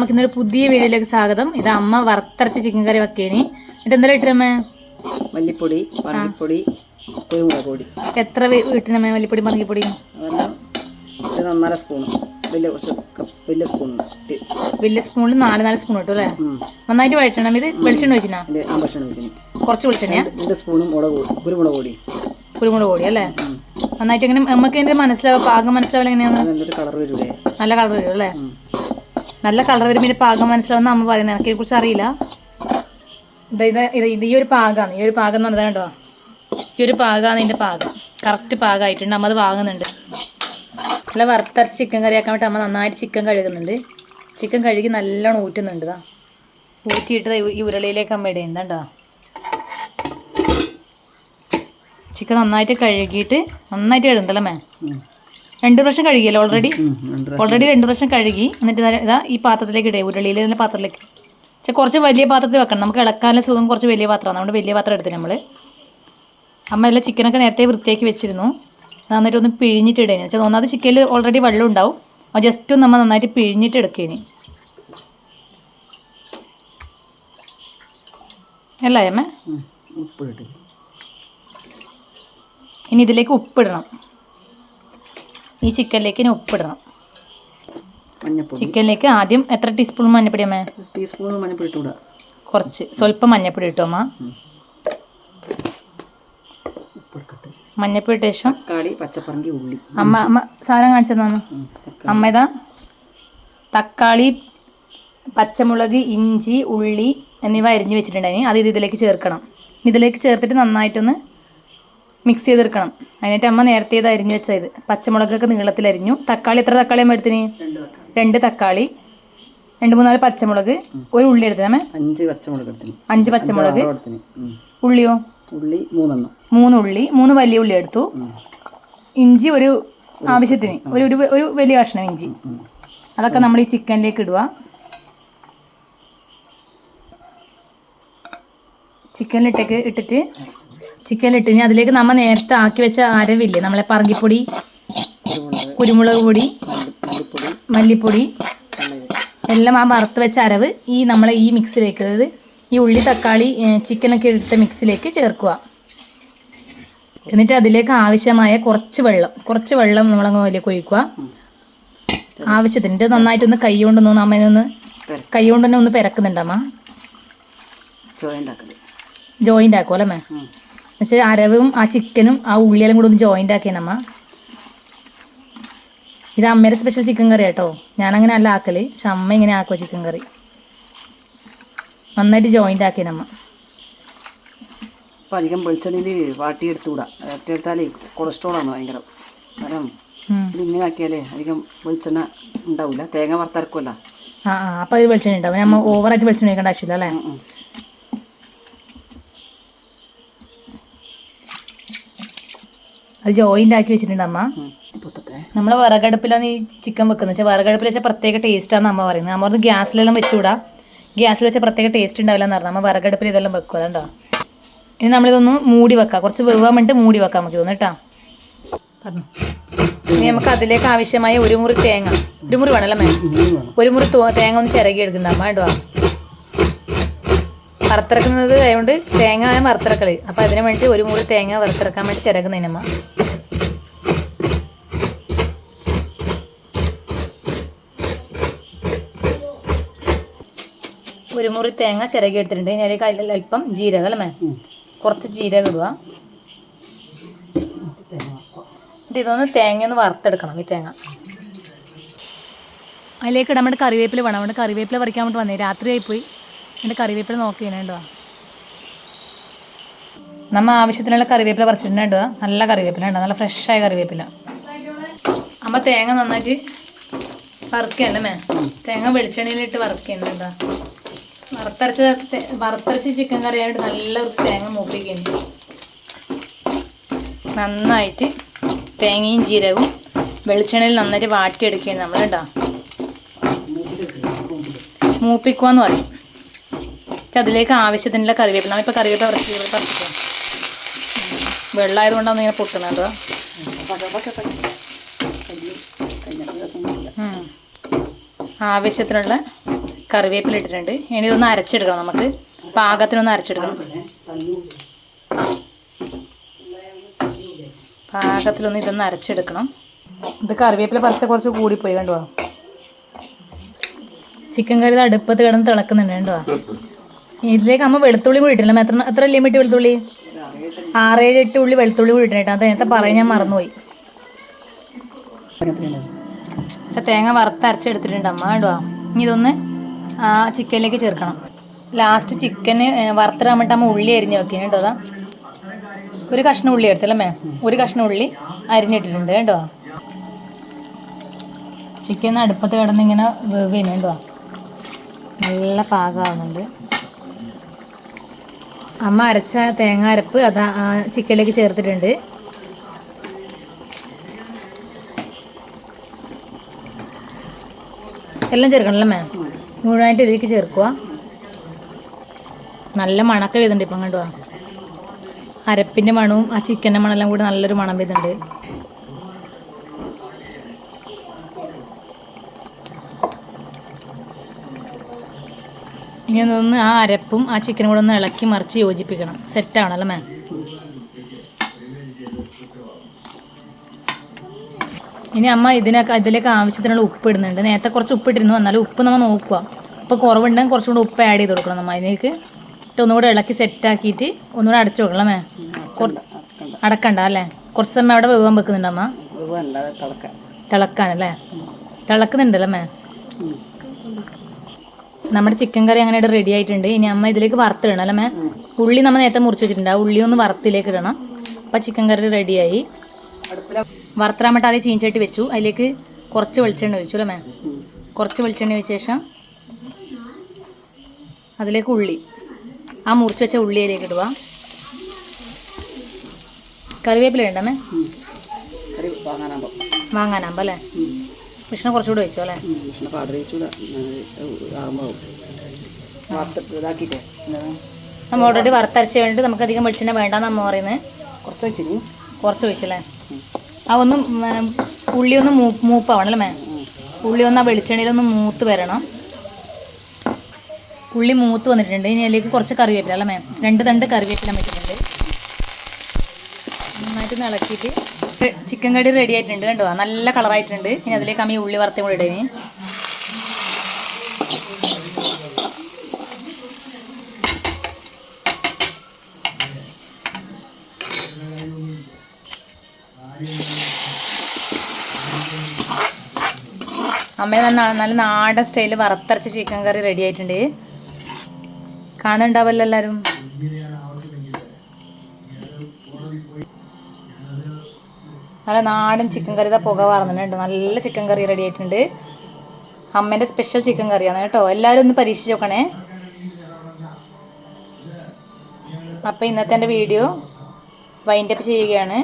നമുക്ക് ഇന്നൊരു പുതിയ വീഡിയോയിലേക്ക് സ്വാഗതം. ഇത് അമ്മ വറുത്തരച്ച ചിക്കൻ കറി വെക്കേനി. എന്നിട്ട് എന്തായാലും ഇട്ടമ്മേ? മല്ലിപ്പൊടി, മല്ലിപ്പൊടി, കുരുമുളക് പൊടി. എത്ര ഇട്ടണമേ മല്ലിപ്പൊടി മല്ലിപ്പൊടി? അതെല്ലാം 1.5 സ്പൂൺ. വലിയ സ്പൂണിൽ 4 സ്പൂൺ ഇട്ടു അല്ലേ? നന്നായിട്ട് വഴറ്റണം. ഇത് വെളിച്ചെണ്ണ വെച്ചിനാ? കുറച്ച് വെളിച്ചെണ്ണയാ? 2 സ്പൂണും കുരുമുളക് പൊടി. കുരുമുളക് പൊടി അല്ലേ? നന്നായിട്ട് എങ്ങനെ നമുക്ക് എന്ത് മനസ്സിലാവും? പാകം മനസ്സിലാവില്ല എങ്ങനെയാണ്? നല്ലൊരു കളർ വരൂലേ? നല്ല കളർ വരും അല്ലേ? നല്ല കളർ വരുമ്പോൾ ഇതിന്റെ പാകം മനസ്സിലാവുന്ന അമ്മ പറയുന്നത്. എനിക്ക് കുറിച്ച് അറിയില്ല. ഇത് ഈ ഒരു പാകമാണ്. ഈ ഒരു പാകം എന്ന് പറഞ്ഞാൽ കേട്ടോ, ഈ ഒരു പാകമാണ് ഇതിന്റെ പാകം. കറക്റ്റ് പാകമായിട്ടുണ്ട്. അമ്മ അത് വാങ്ങുന്നുണ്ട്. നല്ല വറുത്തരച്ച് ചിക്കൻ കറി ആക്കാൻ വേണ്ടി അമ്മ നന്നായിട്ട് ചിക്കൻ കഴുകുന്നുണ്ട്. ചിക്കൻ കഴുകി നല്ലോണം ഊറ്റുന്നുണ്ട്. ഊറ്റിയിട്ട് ഈ ഉരുളിയിലേക്ക് അമ്മ ഇടുന്നുണ്ട് കേട്ടോ. ചിക്കൻ നന്നായിട്ട് കഴുകിയിട്ട് നന്നായിട്ട് കഴുകുന്നല്ലേ മേ? 2 പ്രാവശ്യം കഴുകിയല്ലോ ഓൾറെഡി 2 പ്രാവശ്യം കഴുകി. എന്നിട്ട് ഇതാ ഈ പാത്രത്തിലേക്ക് ഇടുക, ഉരുളിയിൽ തന്നെ പാത്രത്തിലേക്ക്. പക്ഷെ കുറച്ച് വലിയ പാത്രത്തിൽ വെക്കണം. നമുക്ക് ഇളക്കാനുള്ള സുഖം കുറച്ച് വലിയ പാത്രമാണ്. നമ്മുടെ വലിയ പാത്രം എടുത്തിട്ട് നമ്മൾ അമ്മ എല്ലാം ചിക്കനൊക്കെ നേരത്തെ വൃത്തിയാക്കി വെച്ചിരുന്നു. നന്നായിട്ട് ഒന്ന് പിഴിഞ്ഞിട്ട് ഇടേനി. വെച്ചാൽ ഒന്നാമത് ചിക്കനിൽ ഓൾറെഡി വെള്ളം ഉണ്ടാവും. അത് ജസ്റ്റ് ഒന്ന് നമ്മൾ നന്നായിട്ട് പിഴിഞ്ഞിട്ട് എടുക്കേനി അല്ലേ അമ്മ? ഇനി ഇതിലേക്ക് ഉപ്പിടണം. ഈ ചിക്കനിലേക്ക് ഇനി ഉപ്പിടണം. ചിക്കനിലേക്ക് ആദ്യം എത്ര ടീസ്പൂൺ മഞ്ഞപ്പൊടി അമ്മേ? ടീസ്പൂൺ മഞ്ഞപ്പൊടി ഇട്ടുകൂടാ, കുറച്ച് സ്വല്പം മഞ്ഞപ്പൊടി ഇട്ടോ അമ്മ. മഞ്ഞപ്പൊടി ഇട്ട ശേഷം തക്കാളി, പച്ചപ്പറങ്കി, ഉള്ളി. അമ്മ സാധനം കാണിച്ചതാണ് അമ്മ. ഇതാ തക്കാളി, പച്ചമുളക്, ഇഞ്ചി, ഉള്ളി എന്നിവ അരിഞ്ഞ് വെച്ചിട്ടുണ്ടായിരുന്നു. അത് ഇതിലേക്ക് ചേർക്കണം. ഇതിലേക്ക് ചേർത്തിട്ട് നന്നായിട്ടൊന്ന് മിക്സ് ചെയ്തെടുക്കണം. അതിനായിട്ട് അമ്മ നേരത്തെ ഇത് അരിഞ്ഞ് വെച്ചാൽ ഇത് പച്ചമുളകൊക്കെ നീളത്തിലരിഞ്ഞു. തക്കാളി എത്ര തക്കാളി അമ്മ എടുത്തിന്? 2 തക്കാളി, 2-3 പച്ചമുളക്, ഒരു ഉള്ളി എടുത്തിനമ്മ. 5 പച്ചമുളക്. ഉള്ളിയോ? ഉള്ളി 3 ഉള്ളി, 3 വലിയ ഉള്ളി എടുത്തു. ഇഞ്ചി ഒരു ആവശ്യത്തിന് ഒരു വലിയ കഷ്ണം ഇഞ്ചി. അതൊക്കെ നമ്മൾ ഈ ചിക്കനിലേക്ക് ഇടുക. ചിക്കനിലിട്ട് അതിലേക്ക് നമ്മൾ നേരത്തെ ആക്കി വെച്ച അരവില്ലേ, നമ്മളെ പറങ്കിപ്പൊടി, കുരുമുളക് പൊടി, മല്ലിപ്പൊടി എല്ലാം ആ വറുത്ത് വെച്ച അരവ് ഈ നമ്മളെ ഈ മിക്സിലേക്ക്, അതായത് ഈ ഉള്ളി തക്കാളി ചിക്കനൊക്കെ എടുത്ത മിക്സിലേക്ക് ചേർക്കുക. എന്നിട്ട് അതിലേക്ക് ആവശ്യമായ കുറച്ച് വെള്ളം നമ്മളങ്ങ് അതിലേക്ക് ഒഴിക്കുക ആവശ്യത്തിന്. എന്നിട്ട് നന്നായിട്ടൊന്ന് കൈ കൊണ്ടൊന്ന് അമ്മയൊന്ന് കൈ കൊണ്ട് തന്നെ ഒന്ന് പെരക്കുന്നുണ്ടമ്മ. ജോയിൻ്റ് ആക്കും അല്ലേ അമ്മ? എന്നുവെച്ചാൽ അരവും ആ ചിക്കനും ആ ഉള്ളിയെല്ലാം കൂടെ ഒന്ന് ജോയിൻ്റ് ആക്കിയാണമ്മ. ഇത് അമ്മയുടെ സ്പെഷ്യൽ ചിക്കൻ കറി കേട്ടോ. ഞാനങ്ങനെ അല്ല ആക്കല്, പക്ഷെ അമ്മ ഇങ്ങനെ ആക്കുക ചിക്കൻ കറി. നന്നായിട്ട് ജോയിൻ്റ് ആക്കിയനമ്മ. അപ്പം അധികം വെളിച്ചെണ്ണയിൽ വാട്ടിയെടുത്തുകൂടാ. വാട്ടിയെടുത്താലേ കൊളസ്ട്രോളാണ് ഭയങ്കര. കാരണം ഇങ്ങനെ ആക്കിയാലേ അധികം വെളിച്ചെണ്ണ ഉണ്ടാവില്ല. തേങ്ങ വറുത്തരക്കുമല്ല. അപ്പം അത് വെളിച്ചെണ്ണ ഉണ്ടാവും. നമ്മൾ ഓവറായിട്ട് വെളിച്ചെണ്ണ കഴിക്കേണ്ട ആവശ്യമില്ല അല്ലേ? അത് ജോയിൻ്റ് ആക്കി വെച്ചിട്ടുണ്ട് അമ്മ. നമ്മൾ വിറകടുപ്പിലാണ് ഈ ചിക്കൻ വെക്കുന്നത്. വെച്ചാൽ വിറകടുപ്പിൽ വെച്ചാൽ പ്രത്യേക ടേസ്റ്റാണെന്ന് അമ്മ പറയുന്നത്. അമ്മ പറഞ്ഞ് ഗ്യാസിലെല്ലാം വെച്ചുകൂടാ, ഗ്യാസിൽ വെച്ചാൽ പ്രത്യേക ടേസ്റ്റ് ഉണ്ടാവില്ല എന്ന് പറഞ്ഞു. അമ്മ വിറകടുപ്പിൽ ഇതെല്ലാം വെക്കുക. അതുകൊണ്ടോ ഇനി നമ്മളിതൊന്ന് മൂടി വെക്കാം. കുറച്ച് വേവാൻ വേണ്ടിയിട്ട് മൂടി വെക്കാം നമുക്ക് തോന്നുന്നു കേട്ടോ. പറഞ്ഞു ഇനി നമുക്ക് അതിലേക്ക് ആവശ്യമായ 1 മുറി തേങ്ങ, 1 മുറി വേണമല്ലോ മേ? 1 മുറി തേങ്ങ ഒന്ന് ചിരകി എടുക്കണ്ട അമ്മ കേട്ടോ. വറുത്തിറക്കുന്നത് ആയതുകൊണ്ട് തേങ്ങ വറുത്തിറക്കളി. അപ്പം അതിന് വേണ്ടി 1 മുറി തേങ്ങ വറുത്തിറക്കാൻ വേണ്ടി ചിരകുന്നതിനമ്മ. 1 മുറി തേങ്ങ ചിരകി എടുത്തിട്ടുണ്ട്. ഇനി അതിലേക്ക് അല്പം ജീരകം അല്ലേ മേ? കുറച്ച് ജീരകം ഇടുക. എന്നിട്ട് ഇതൊന്ന് തേങ്ങ ഒന്ന് വറുത്തെടുക്കണം. ഈ തേങ്ങ അതിലേക്ക് ഇടാൻ വേണ്ടി കറിവേപ്പില വേണം. അവിടെ കറിവേപ്പില പറിക്കാൻ വേണ്ടി വന്നേ, രാത്രിയായിപ്പോയി. എന്നിട്ട് കറിവേപ്പില നോക്കി ചെയ്യണുണ്ടോ. നമ്മൾ ആവശ്യത്തിനുള്ള കറിവേപ്പില പറിച്ചിട്ടുണ്ട്. നല്ല കറിവേപ്പില ഉണ്ടോ, നല്ല ഫ്രഷായ കറിവേപ്പില. അമ്മ തേങ്ങ നന്നായിട്ട് വറുക്കുകയല്ലേ മേ? തേങ്ങ വെളിച്ചെണ്ണയിലിട്ട് വറുക്കുന്നുണ്ടോ. വറുത്തരച്ച് ചിക്കൻ കറി ആയിട്ട് നല്ല തേങ്ങ മൂപ്പിക്കുന്നു. നന്നായിട്ട് തേങ്ങയും ജീരകവും വെളിച്ചെണ്ണയിൽ നന്നായിട്ട് വാട്ടിയെടുക്കുകയാണ് നമ്മൾ കേട്ടോ. മൂപ്പിക്കുവാന്ന് പറയും. പക്ഷെ അതിലേക്ക് ആവശ്യത്തിനുള്ള കറിവേപ്പില, നമ്മളിപ്പോൾ കറിവേപ്പില പറിച്ചിട്ട് വെള്ളമായതുകൊണ്ടാണ് ഇങ്ങനെ പൊട്ടുന്നത് കേട്ടോ. ആവശ്യത്തിനുള്ള കറിവേപ്പില ഇട്ടിട്ടുണ്ട്. ഇനി ഇതൊന്ന് അരച്ചെടുക്കണം, നമുക്ക് പാകത്തിനൊന്ന് അരച്ചെടുക്കണം. പാകത്തിലൊന്ന് ഇതൊന്ന് അരച്ചെടുക്കണം. ഇത് കറിവേപ്പില പറിച്ച കുറച്ച് കൂടിപ്പോയി കണ്ടോ. ചിക്കൻ കറി അടുപ്പത്ത് കിടന്ന് തിളക്കുന്നുണ്ട് കണ്ടോ. ഇതിലേക്ക് അമ്മ വെളുത്തുള്ളി കൂടി ഇട്ടില്ല. എത്ര അല്ലേ ഇട്ട് വെളുത്തുള്ളി? 6-7 ഉള്ളി വെളുത്തുള്ളി കൂടി ഇട്ടിട്ട് അത് നേരത്തെ പറയാൻ ഞാൻ മറന്നുപോയി. തേങ്ങ വറുത്തരച്ചെടുത്തിട്ടുണ്ട് അമ്മ കണ്ടോ. ഇനി ഇതൊന്ന് ആ ചിക്കനിലേക്ക് ചേർക്കണം. ലാസ്റ്റ് ചിക്കന് വറുത്തിടാൻ വേണ്ടിയിട്ട് അമ്മ ഉള്ളി അരിഞ്ഞ് വെക്കുക കേട്ടോ. അതാ ഒരു കഷ്ണം ഉള്ളി എടുത്തല്ലേ, ഒരു കഷ്ണം ഉള്ളി അരിഞ്ഞിട്ടിട്ടുണ്ട് കേട്ടോ. ചിക്കൻ അടുപ്പത്ത് കിടന്നിങ്ങനെ വേവ് ചെയ്യുന്നുണ്ടോ, നല്ല പാകമാകുന്നുണ്ട്. അമ്മ അരച്ച തേങ്ങ അരപ്പ് അത് ആ ചിക്കനിലേക്ക് ചേർത്തിട്ടുണ്ട്. എല്ലാം ചേർക്കണല്ലേ മാം? മുഴുവനായിട്ട് ഇതിലേക്ക് ചേർക്കുക. നല്ല മണക്ക വരുന്നുണ്ട് ഇപ്പം കണ്ടോ. അരപ്പിൻ്റെ മണവും ആ ചിക്കൻ്റെ മണമെല്ലാം കൂടി നല്ലൊരു മണം വരുന്നുണ്ട്. ഇനി ഒന്ന് ആ അരപ്പും ആ ചിക്കനും കൂടെ ഒന്ന് ഇളക്കി മറിച്ച് യോജിപ്പിക്കണം. സെറ്റാവണല്ലോ മാം? ഇനി അമ്മ ഇതിലേക്ക് ആവശ്യത്തിനുള്ള ഉപ്പ് ഇടുന്നുണ്ട്. നേരത്തെ കുറച്ച് ഉപ്പ് ഇട്ടിരുന്നു, എന്നാലും ഉപ്പ് നമ്മൾ നോക്കുക. ഉപ്പ് കുറവുണ്ടെങ്കിൽ കുറച്ചും കൂടെ ഉപ്പ് ആഡ് ചെയ്ത് കൊടുക്കണം നമ്മൾ അതിലേക്ക്. ഒന്നുകൂടെ ഇളക്കി സെറ്റാക്കിയിട്ട് ഒന്നുകൂടെ അടച്ചു വെക്കണം മേ. അടക്കണ്ട അല്ലേ? കുറച്ച് സമയം അവിടെ വേവാൻ വെക്കുന്നുണ്ട് അമ്മ. തിളക്കാനല്ലേ? തിളക്കുന്നുണ്ടല്ലേ മേ? നമ്മുടെ ചിക്കൻ കറി അങ്ങനെ റെഡി ആയിട്ടുണ്ട്. ഇനി അമ്മ ഇതിലേക്ക് വറുത്തിടണം അല്ലേ മേ? ഉള്ളി നമ്മൾ നേരത്തെ മുറിച്ച് വെച്ചിട്ടുണ്ട്, ആ ഉള്ളി ഒന്ന് വറുത്തിലേക്ക് ഇടണം. അപ്പം ചിക്കൻ കറി റെഡിയായി. വറുത്തിടാൻ വേണ്ടി ആദ്യം ചീഞ്ചട്ടി വെച്ചു, അതിലേക്ക് കുറച്ച് വെളിച്ചെണ്ണ ഒഴിച്ചു അല്ലേ മേ? കുറച്ച് വെളിച്ചെണ്ണ ഒഴിച്ച ശേഷം അതിലേക്ക് ഉള്ളി, ആ മുറിച്ച് വെച്ച ഉള്ളി അതിലേക്ക് ഇടുക. കറിവേപ്പില ഉണ്ടമ്മേ? വാങ്ങാനാകുമ്പോൾ അല്ലേ? ഭക്ഷണം കുറച്ചുകൂടെ വെച്ചോ അല്ലേ? നമ്മൾ ഓൾറെഡി വറുത്തരച്ച് വേണ്ടിയിട്ട് നമുക്ക് അധികം വെളിച്ചെണ്ണ വേണ്ടാന്ന് അമ്മ പറയുന്നത്. കുറച്ച് ഒഴിച്ചല്ലേ? ആ ഒന്ന് ഉള്ളി ഒന്ന് മൂപ്പാവണല്ലേ മേ? ഉള്ളി ഒന്ന് ആ വെളിച്ചെണ്ണയിലൊന്ന് മൂത്ത് വരണം. ഉള്ളി മൂത്ത് വന്നിട്ടുണ്ട്. ഇനി അതിലേക്ക് കുറച്ച് കറിവേപ്പില അല്ലേ മേ? 2 തണ്ട് കറിവേപ്പില വെച്ചിട്ടുണ്ട്. നന്നായിട്ട് ഇളക്കിയിട്ട് ചിക്കൻ കറി റെഡി ആയിട്ടുണ്ട് കണ്ടോ, നല്ല കളറായിട്ടുണ്ട്. ഇനി അതിലേക്ക് അമ്മ ഈ ഉള്ളി വറുത്തും കൂടെ ഇടേനി. അമ്മ നല്ല നാടൻ സ്റ്റൈലിൽ വറുത്തരച്ച ചിക്കൻ കറി റെഡി ആയിട്ടുണ്ട്. കാണുന്നുണ്ടാവല്ലോ എല്ലാവരും? നല്ല നാടൻ ചിക്കൻ കറി പുക വാർന്നിട്ടുണ്ട്. നല്ല ചിക്കൻ കറി റെഡി ആയിട്ടുണ്ട്. അമ്മേൻ്റെ സ്പെഷ്യൽ ചിക്കൻ കറിയാണ് കേട്ടോ. എല്ലാവരും ഒന്ന് പരീക്ഷിച്ച് നോക്കണേ. അപ്പോൾ ഇന്നത്തെ എൻ്റെ വീഡിയോ വൈൻഡപ്പ് ചെയ്യുകയാണ്.